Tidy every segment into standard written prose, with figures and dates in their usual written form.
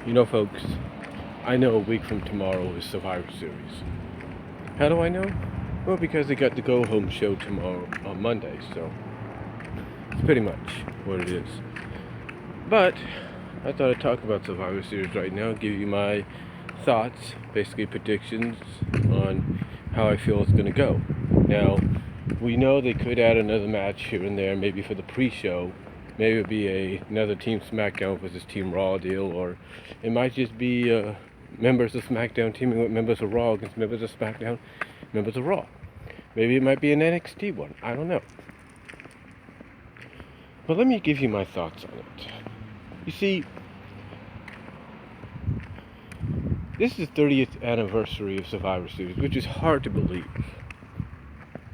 You know, folks, I know a week from tomorrow is Survivor Series. How do I know? Well, because they got the go-home show tomorrow on Monday, so it's pretty much what it is. But I thought I'd talk about Survivor Series right now, give you my thoughts, basically predictions on how I feel it's going to go. Now, we know they could add another match here and there, maybe for the pre-show. Maybe it'll be another Team SmackDown versus Team Raw deal, or it might just be members of SmackDown teaming with members of Raw against members of SmackDown, members of Raw. Maybe it might be an NXT one. I don't know. But let me give you my thoughts on it. You see, this is the 30th anniversary of Survivor Series, which is hard to believe.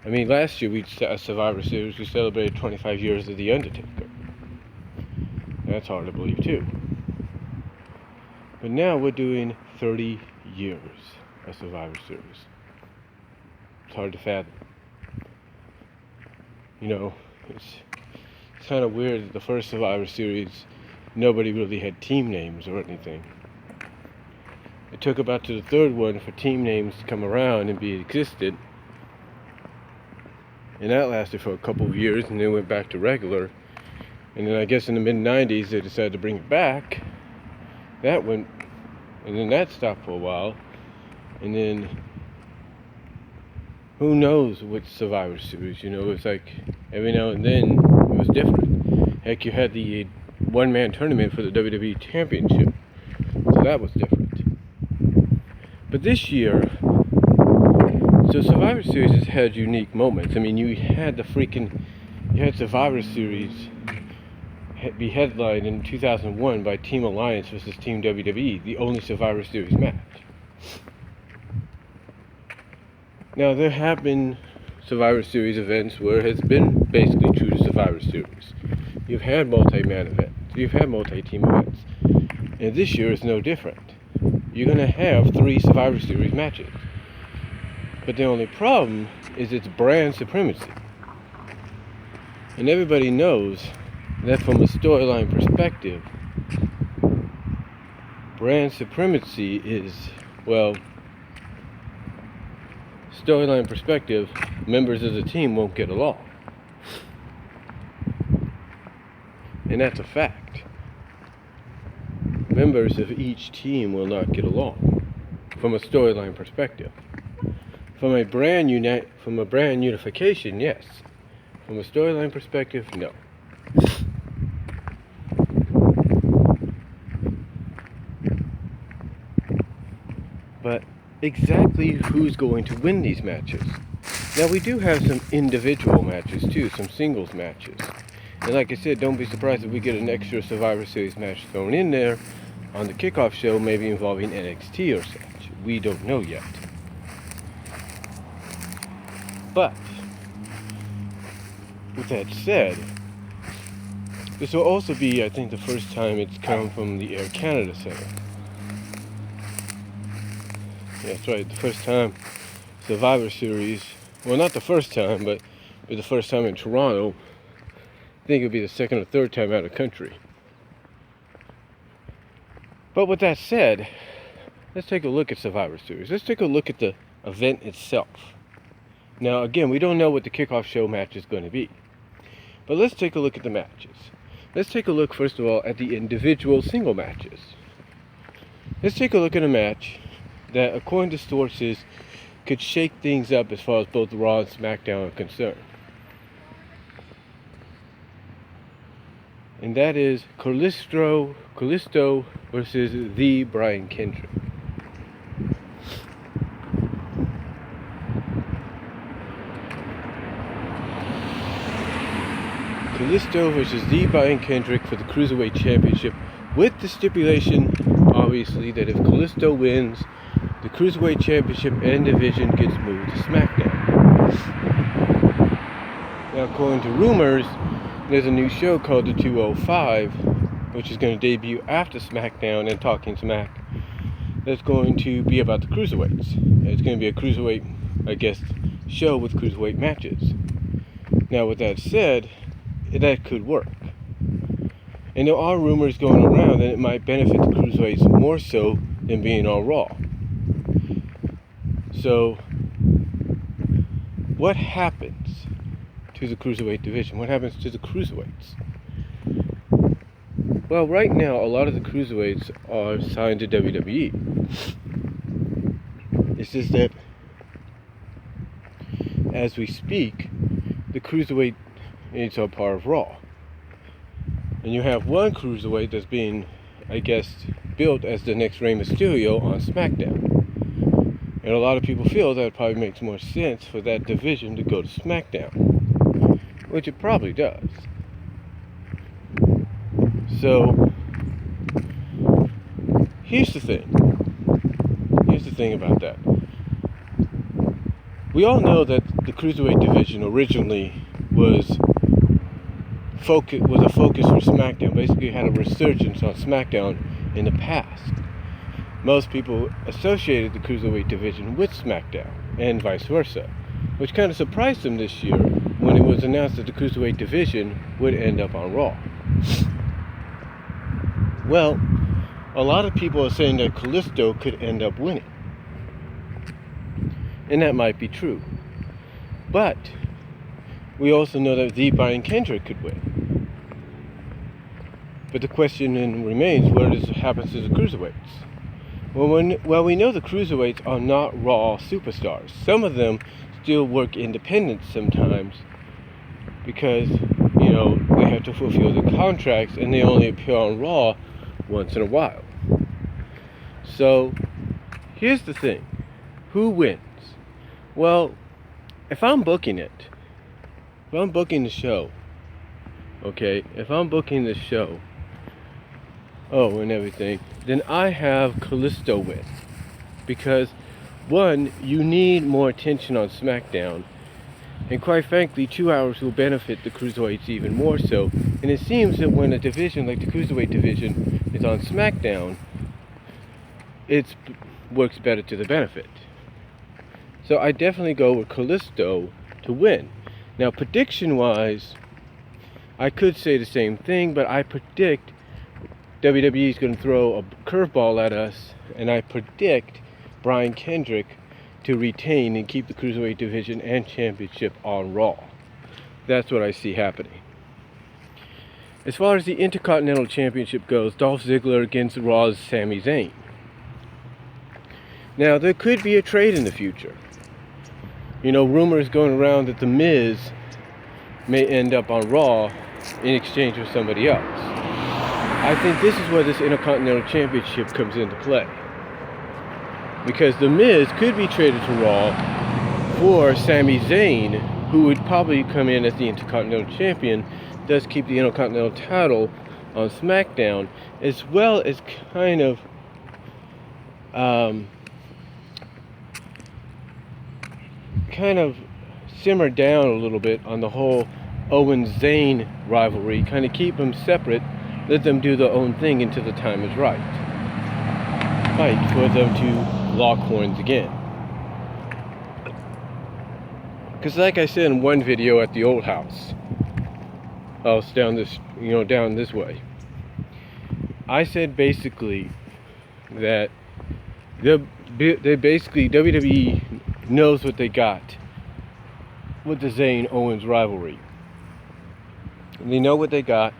I mean, last year we at Survivor Series, we celebrated 25 years of The Undertaker. That's hard to believe too. But now we're doing 30 years of Survivor Series. It's hard to fathom. You know, it's kind of weird that the first Survivor Series, nobody really had team names or anything. It took about to the third one for team names to come around and be existed. And that lasted for a couple of years and then went back to regular. And then I guess in the mid-90s they decided to bring it back. That went, and then that stopped for a while. And then, who knows what Survivor Series, you know, it's like every now and then it was different. Heck, you had the one-man tournament for the WWE Championship. So that was different. But this year, so Survivor Series has had unique moments. I mean, you had Survivor Series be headlined in 2001 by Team Alliance versus Team WWE, the only Survivor Series match. Now, there have been Survivor Series events where it has been basically true to Survivor Series. You've had multi-man events, you've had multi-team events, and this year is no different. You're going to have 3 Survivor Series matches. But the only problem is its brand supremacy. And everybody knows that from a storyline perspective, brand supremacy is, well, storyline perspective, members of the team won't get along. And that's a fact. Members of each team will not get along from a storyline perspective. From a brand unification, yes. From a storyline perspective, no. But exactly who's going to win these matches? Now, we do have some individual matches too, some singles matches. And like I said, don't be surprised if we get an extra Survivor Series match thrown in there on the kickoff show, maybe involving NXT or such. We don't know yet. But with that said, this will also be, I think, the first time it's come from the Air Canada Centre. Yeah, that's right, the first time Survivor Series, well, not the first time, but the first time in Toronto. I think it'll be the second or third time out of country. But with that said, let's take a look at Survivor Series. Let's take a look at the event itself. Now, again, we don't know what the kickoff show match is going to be. But let's take a look at the matches. Let's take a look, first of all, at the individual single matches. Let's take a look at a match that, according to sources, could shake things up as far as both Raw and SmackDown are concerned. And that is Kalisto versus the Brian Kendrick. Kalisto versus the Brian Kendrick for the Cruiserweight Championship, with the stipulation, obviously, that if Kalisto wins, the Cruiserweight Championship and division gets moved to SmackDown. Now, according to rumors, there's a new show called The 205, which is going to debut after SmackDown and Talking Smack. that's going to be about the cruiserweights. It's going to be a cruiserweight, I guess, show with cruiserweight matches. Now, with that said, that could work. And there are rumors going around that it might benefit the cruiserweights more so than being on Raw. So, what happens to the cruiserweight division? What happens to the cruiserweights? Well, right now, a lot of the cruiserweights are signed to WWE. It's just that, as we speak, the cruiserweight is a part of Raw. And you have one cruiserweight that's being, I guess, built as the next Rey Mysterio on SmackDown. And a lot of people feel that it probably makes more sense for that division to go to SmackDown. Which it probably does. So, here's the thing. Here's the thing about that. We all know that the cruiserweight division originally was a focus for SmackDown. Basically, had a resurgence on SmackDown in the past. Most people associated the cruiserweight division with SmackDown, and vice versa, which kind of surprised them this year when it was announced that the cruiserweight division would end up on Raw. Well, a lot of people are saying that Kalisto could end up winning. And that might be true. But we also know that Brian Kendrick could win. But the question then remains, what happens to the cruiserweights? Well, we know the cruiserweights are not Raw superstars. Some of them still work independent sometimes because, they have to fulfill their contracts and they only appear on Raw once in a while. So, here's the thing. Who wins? Well, if I'm booking the show, and everything, then I have Kalisto win. Because, one, you need more attention on SmackDown. And quite frankly, 2 hours will benefit the cruiserweights even more so. And it seems that when a division like the cruiserweight division is on SmackDown, it works better to the benefit. So I definitely go with Kalisto to win. Now, prediction-wise, I could say the same thing, but I predict WWE is going to throw a curveball at us, and I predict Brian Kendrick to retain and keep the Cruiserweight division and championship on Raw. That's what I see happening. As far as the Intercontinental Championship goes, Dolph Ziggler against Raw's Sami Zayn. Now, there could be a trade in the future. Rumors going around that The Miz may end up on Raw in exchange for somebody else. I think this is where this Intercontinental Championship comes into play. Because The Miz could be traded to Raw for Sami Zayn, who would probably come in as the Intercontinental Champion, thus keep the Intercontinental title on SmackDown, as well as kind of simmer down a little bit on the whole Owens-Zayn rivalry, kind of keep them separate, let them do their own thing until the time is right. Fight for them to lock horns again. Because like I said in one video at the old house, down this way, I said basically that they basically, WWE knows what they got with the Zayn-Owens rivalry. And they know what they got,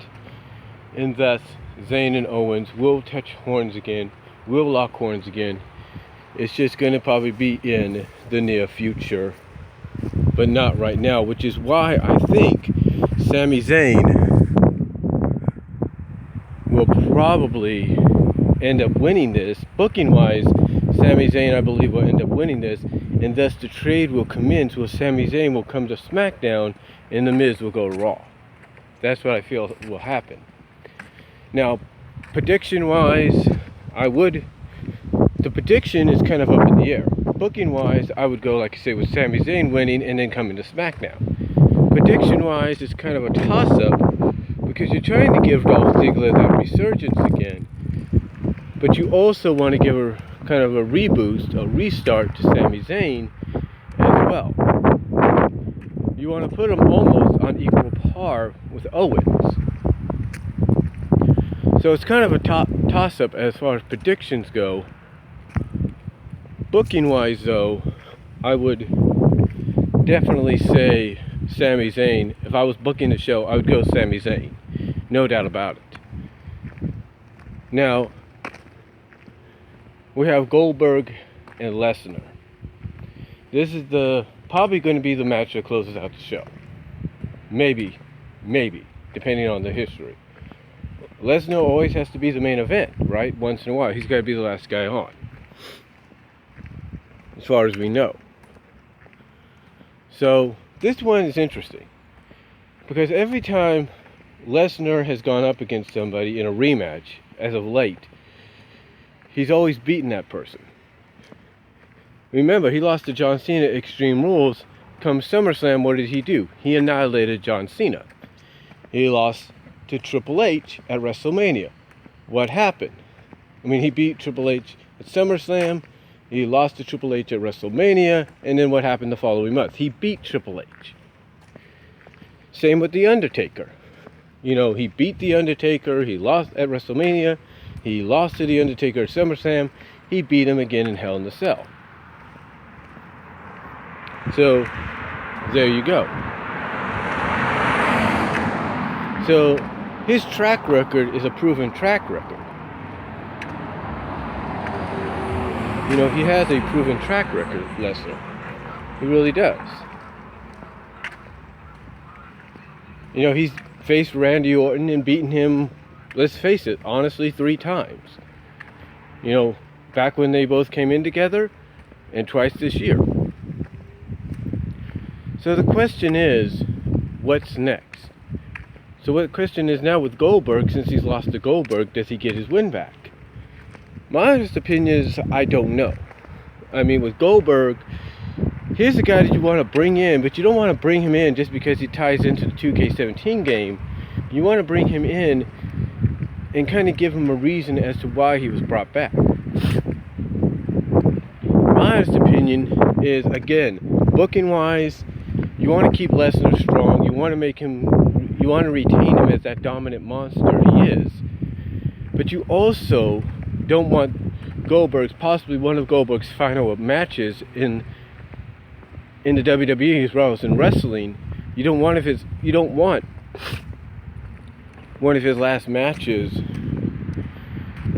and thus Zayn and Owens will touch horns again, will lock horns again. It's just going to probably be in the near future, but not right now, which is why I think Sami Zayn will probably end up winning this. Booking-wise, Sami Zayn, I believe, will end up winning this, and thus the trade will commence where Sami Zayn will come to SmackDown and The Miz will go to Raw. That's what I feel will happen. Now, prediction-wise, the prediction is kind of up in the air. Booking-wise, I would go, like I say, with Sami Zayn winning and then coming to SmackDown. Prediction-wise, it's kind of a toss-up because you're trying to give Dolph Ziggler that resurgence again. But you also want to give a kind of a reboost, a restart to Sami Zayn as well. You want to put him almost on equal par with Owens. So it's kind of a toss-up as far as predictions go. Booking-wise, though, I would definitely say Sami Zayn. If I was booking the show, I would go Sami Zayn. No doubt about it. Now, we have Goldberg and Lesnar. This is probably going to be the match that closes out the show. Maybe, depending on the history. Lesnar always has to be the main event, right? Once in a while, he's got to be the last guy on, as far as we know. So this one is interesting because every time Lesnar has gone up against somebody in a rematch, as of late, he's always beaten that person. Remember, he lost to John Cena at Extreme Rules. Come SummerSlam, what did he do? He annihilated John Cena. He lost to Triple H at WrestleMania. What happened? I mean, he beat Triple H at SummerSlam. He lost to Triple H at WrestleMania. And then what happened the following month? He beat Triple H. Same with The Undertaker. You know, he beat The Undertaker. He lost at WrestleMania. He lost to The Undertaker at SummerSlam. He beat him again in Hell in a Cell. So, there you go. So, his track record is a proven track record. You know, he has a proven track record, Lesnar. He really does. You know, he's faced Randy Orton and beaten him, let's face it, honestly, 3 times. You know, back when they both came in together, and twice this year. So the question is, what's next? So what the question is now with Goldberg, since he's lost to Goldberg, does he get his win back? My honest opinion is, I don't know. I mean, with Goldberg, here's a guy that you want to bring in, but you don't want to bring him in just because he ties into the 2K17 game. You want to bring him in and kind of give him a reason as to why he was brought back. My honest opinion is, again, booking-wise, you want to keep Lesnar strong. You want to make him, you want to retain him as that dominant monster he is. But you also don't want Goldberg's, possibly one of Goldberg's final matches in the WWE as well as in wrestling. You don't want one of his last matches,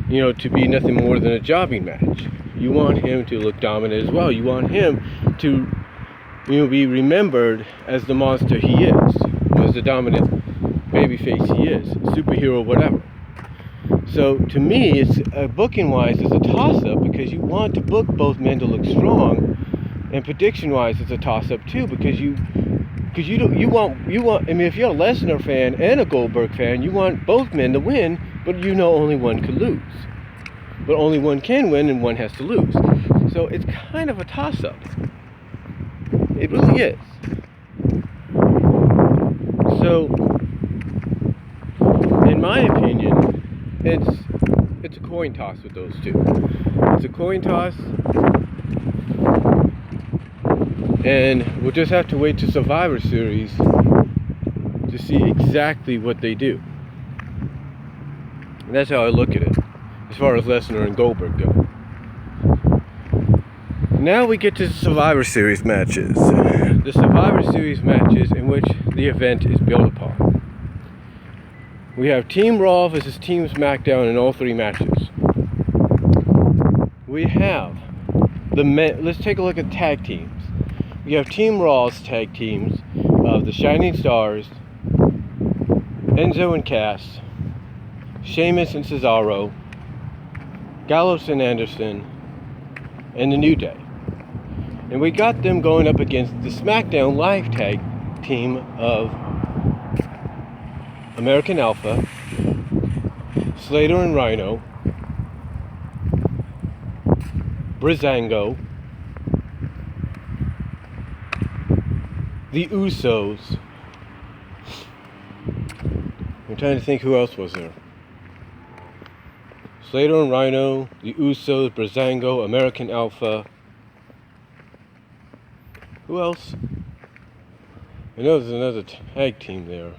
you know, to be nothing more than a jobbing match. You want him to look dominant as well. You want him to, you know, be remembered as the monster he is, as the dominant babyface he is, superhero, whatever. So to me, it's booking-wise, it's a toss-up because you want to book both men to look strong, and prediction-wise, it's a toss-up too because you want. I mean, if you're a Lesnar fan and a Goldberg fan, you want both men to win, but you know only one could lose. But only one can win and one has to lose. So it's kind of a toss-up. It really is. So, in my opinion, it's a coin toss with those two. It's a coin toss, and we'll just have to wait to Survivor Series to see exactly what they do. And that's how I look at it, as far as Lesnar and Goldberg go. Now we get to the Survivor Series matches. The Survivor Series matches in which the event is built upon. We have Team Raw versus Team SmackDown in all 3 matches. We have the men. Let's take a look at tag teams. We have Team Raw's tag teams of the Shining Stars, Enzo and Cass, Sheamus and Cesaro, Gallows and Anderson, and the New Day. And we got them going up against the SmackDown Live tag team of American Alpha, Slater and Rhino, Breezango, the Usos. I'm trying to think who else was there. Slater and Rhino, the Usos, Breezango, American Alpha. Who else? I know there's another tag team there.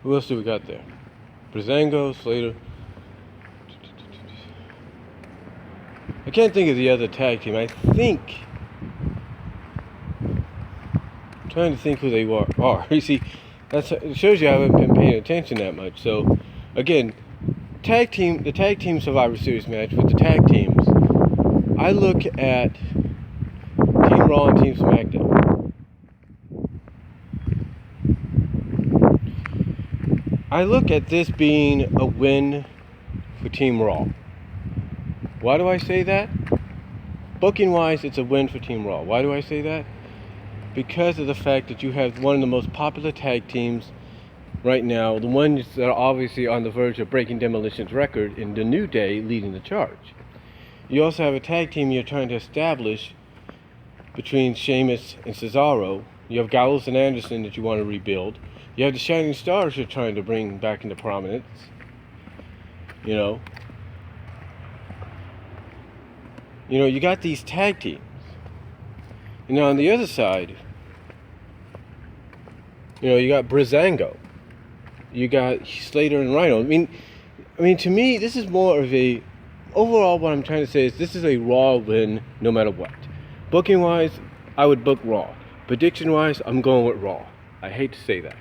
Who else do we got there? Breezango, Slater. I can't think of the other tag team. I'm trying to think who they are. You see, it shows you I haven't been paying attention that much. So, again, the tag team Survivor Series match with the tag teams. I look at Team Raw and Team SmackDown. I look at this being a win for Team Raw. Why do I say that? Booking wise, it's a win for Team Raw. Why do I say that? Because of the fact that you have one of the most popular tag teams right now, the ones that are obviously on the verge of breaking Demolition's record, in the New Day leading the charge. You also have a tag team you're trying to establish between Sheamus and Cesaro. You have Gallows and Anderson that you want to rebuild. You have the Shining Stars you're trying to bring back into prominence. You got these tag teams. And on the other side, you got Breezango. You got Slater and Rhino. I mean, to me, this is more of a... Overall, what I'm trying to say is this is a Raw win no matter what. Booking-wise, I would book Raw. Prediction-wise, I'm going with Raw. I hate to say that.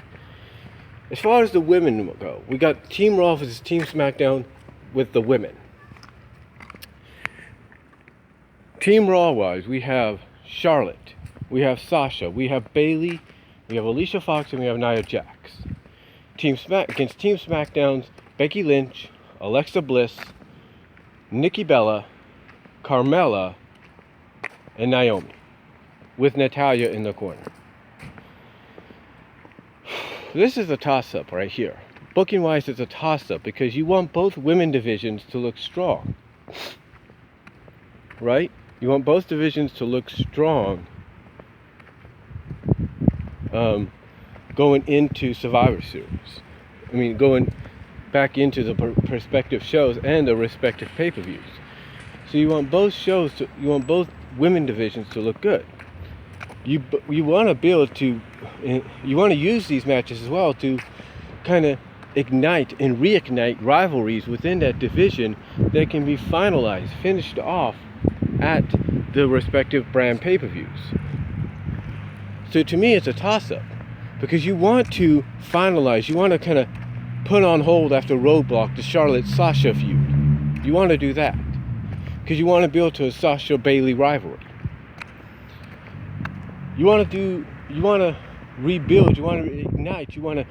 As far as the women go, we got Team Raw versus Team SmackDown with the women. Team Raw-wise, we have Charlotte, we have Sasha, we have Bayley, we have Alicia Fox, and we have Nia Jax. Against Team SmackDown's Becky Lynch, Alexa Bliss, Nikki Bella, Carmella, and Naomi, with Natalya in the corner. This is a toss-up right here. Booking-wise, it's a toss-up because you want both women divisions to look strong. Right? You want both divisions to look strong going into Survivor Series. I mean, going back into the prospective shows and the respective pay-per-views. So you want both women divisions to look good. You want to be able to, you want to use these matches as well to kind of ignite and reignite rivalries within that division that can be finalized, finished off at the respective brand pay-per-views. So to me, it's a toss-up because you want to finalize, you want to kind of put on hold after Roadblock the Charlotte-Sasha feud. You want to do that because you want to build to a Sasha-Bayley rivalry. You want to rebuild, you want to ignite, you want to,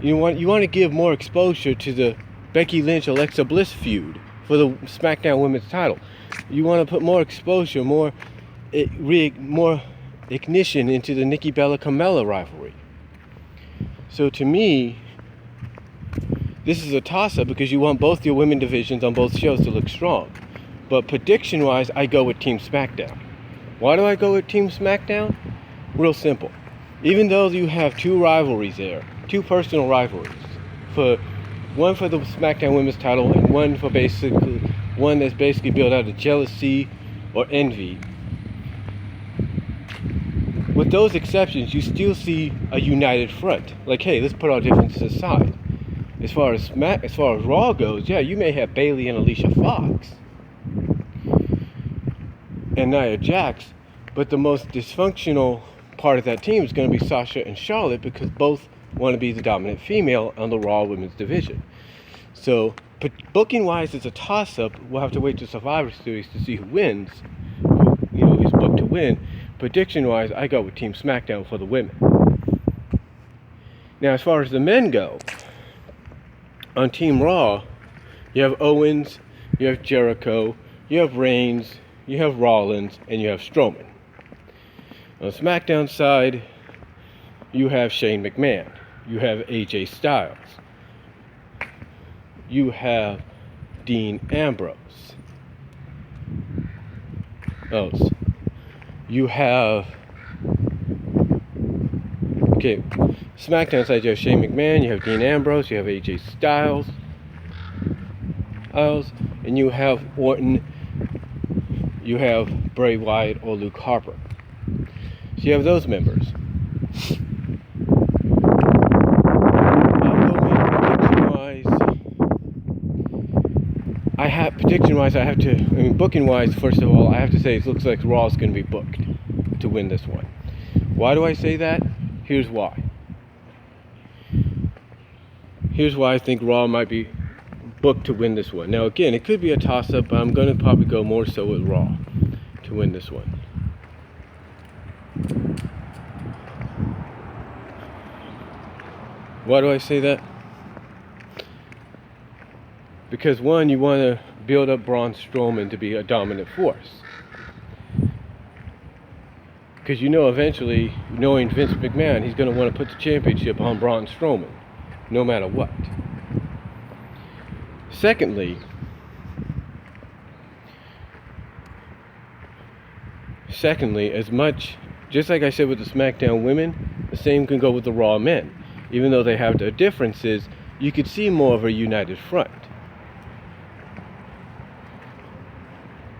you want to give more exposure to the Becky Lynch Alexa Bliss feud for the SmackDown Women's title. You want to put more exposure, more ignition into the Nikki Bella Carmella rivalry. So to me, this is a toss-up because you want both your women divisions on both shows to look strong. But prediction-wise, I go with Team SmackDown. Why do I go with Team SmackDown? Real simple. Even though you have two rivalries there, two personal rivalries, one for the SmackDown Women's title and one that's basically built out of jealousy or envy. With those exceptions, you still see a united front. Like, hey, let's put our differences aside. As far as Raw goes, yeah, you may have Bayley and Alicia Fox and Nia Jax, but the most dysfunctional part of that team is going to be Sasha and Charlotte because both want to be the dominant female on the Raw Women's division. So, booking-wise, it's a toss-up. We'll have to wait to Survivor Series to see who wins, who's booked to win. Prediction-wise, I go with Team SmackDown for the women. Now, as far as the men go, on Team Raw, you have Owens, you have Jericho, you have Reigns, you have Rollins, and you have Strowman. On the SmackDown side, you have Shane McMahon, you have AJ Styles, you have Dean Ambrose. you have, okay, SmackDown side, you have Shane McMahon, you have Dean Ambrose, you have AJ Styles, and you have Orton, you have Bray Wyatt or Luke Harper. So you have those members. Prediction-wise, booking-wise, first of all, I have to say it looks like Raw is going to be booked to win this one. Why do I say that? Here's why. Here's why I think Raw might be booked to win this one. Now, again, it could be a toss-up, but I'm going to probably go more so with Raw to win this one. Why do I say that? Because one, you want to build up Braun Strowman to be a dominant force. Because you know eventually, knowing Vince McMahon, he's going to want to put the championship on Braun Strowman, no matter what. Secondly, as much, just like I said with the SmackDown women, the same can go with the Raw men. Even though they have their differences, you could see more of a united front.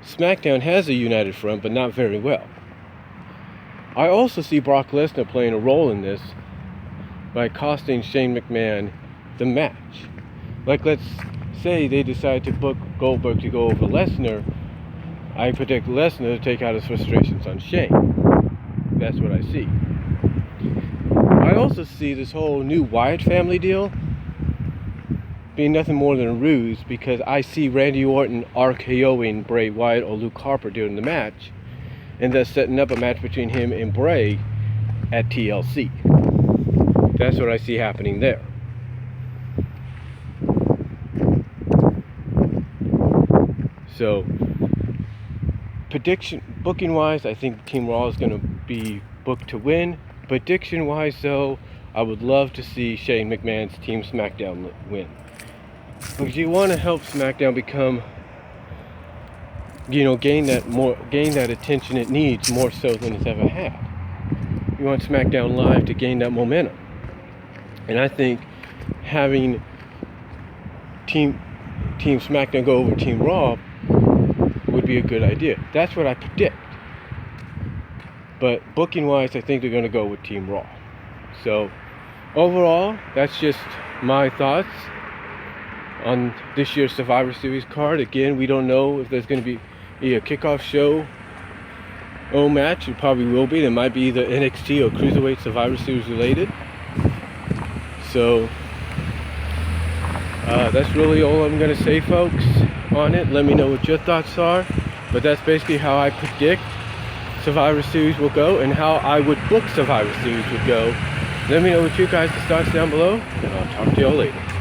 SmackDown has a united front, but not very well. I also see Brock Lesnar playing a role in this by costing Shane McMahon the match. Like, let's say they decide to book Goldberg to go over Lesnar. I predict Lesnar to take out his frustrations on Shane. That's what I see. I also see this whole new Wyatt family deal being nothing more than a ruse, because I see Randy Orton RKOing Bray Wyatt or Luke Harper during the match, and thus setting up a match between him and Bray at TLC. That's what I see happening there. So, booking wise, I think Team Raw is going to be booked to win. Prediction wise, though, I would love to see Shane McMahon's Team SmackDown win. Because you want to help SmackDown become, gain that attention it needs more so than it's ever had. You want SmackDown Live to gain that momentum. And I think having Team SmackDown go over Team Raw would be a good idea. That's what I predict. But booking wise, I think they're going to go with Team Raw. So overall, that's just my thoughts on this year's Survivor Series card. Again, we don't know if there's going to be a kickoff show match. It probably will be. There might be either NXT or Cruiserweight Survivor Series related. So that's really all I'm going to say, folks, on it. Let me know what your thoughts are. But that's basically how I predict Survivor Series will go, and how I would book Survivor Series would go. Let me know what you guys' thoughts down below, and I'll talk to y'all later.